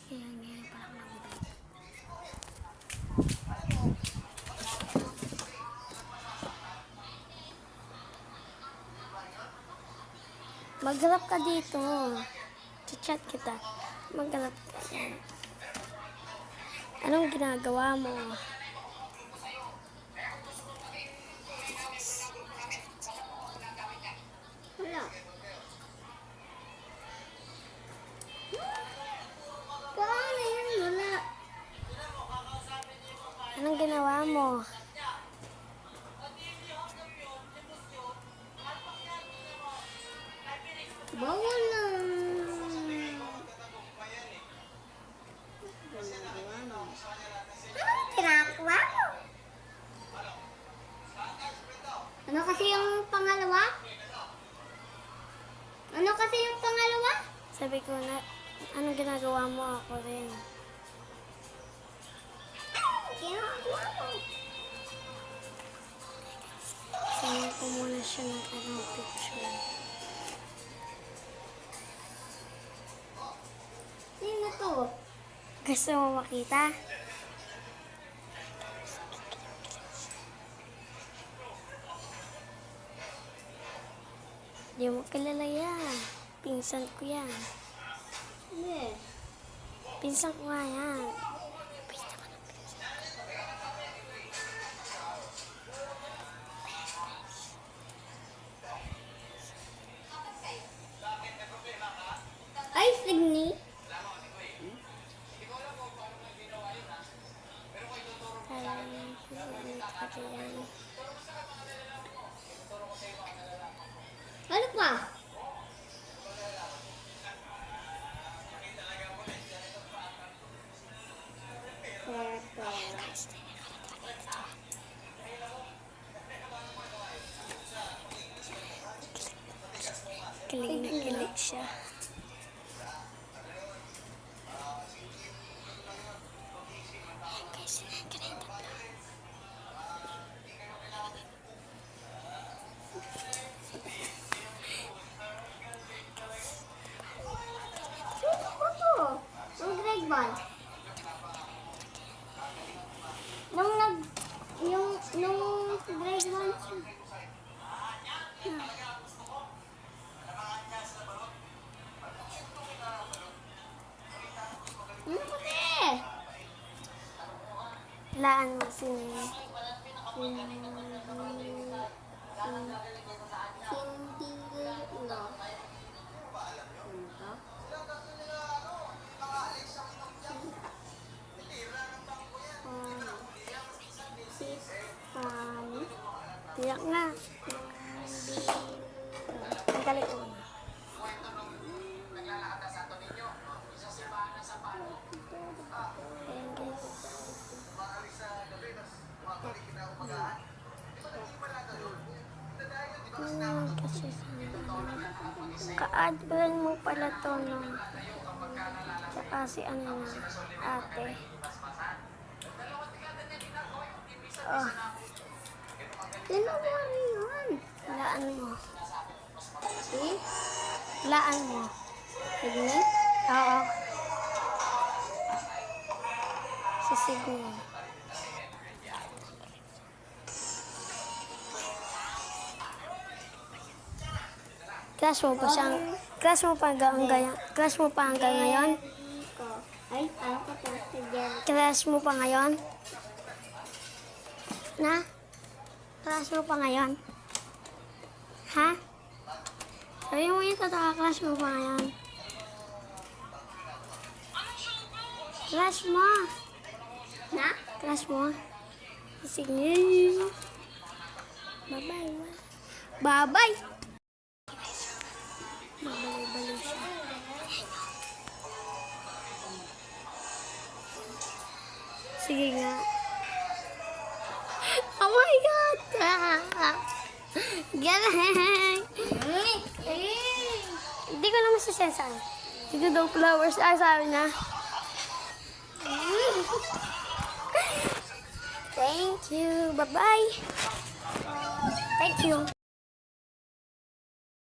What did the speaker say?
Ngayon parang nabibig. Mag-rap ka dito. Chat kita. Mag-rap ka. Anong ginagawa mo? Wala. Paano yun? Wala. Anong ginawa mo? Bawal na. Anong ginagawa mo? Ano kasi yung pangalawa? Ano kasi yung pangalawa? Sabi ko na, anong ginagawa mo? Ako rin. Ginagawa mo? Sanya ko muna siya ng anong picture. Sino to? Gusto mo makita? Di mo kilala yan. Pinsan ko yan. Hindi. Pinsan ko nga yan. Pinsan ko ng pinsan. Ay, Signi. Ano pa? Kilig na kilig siya. Nung grade 1 siya. Laan mo sino? Hindi no. Tiyak na. Ang galing ko. Ka-add mo pala to no. Tsaka si ano na, ate. Oh. Sino ba yun? Laan mo. See? Laan mo. Sige? Oo. Si Signi. Crush mo pa siyang, crush mo pa hanggang ngayon? Crush mo pa hanggang ngayon? Ay, ano ka pa? Crush mo pa ngayon? Na? Crush mo pa ngayon? Ha? Sabi mo yung totoo, crush mo pa ngayon? Crush mo? Na? Crush mo? Sige. Bye-bye. Bye-bye! Magbalik-balik siya. Sige nga. Oh my God! Galing! Hindi ko naman sisensan. Dito daw flowers. Ay, sabi na. Thank you. Bye-bye. Thank you.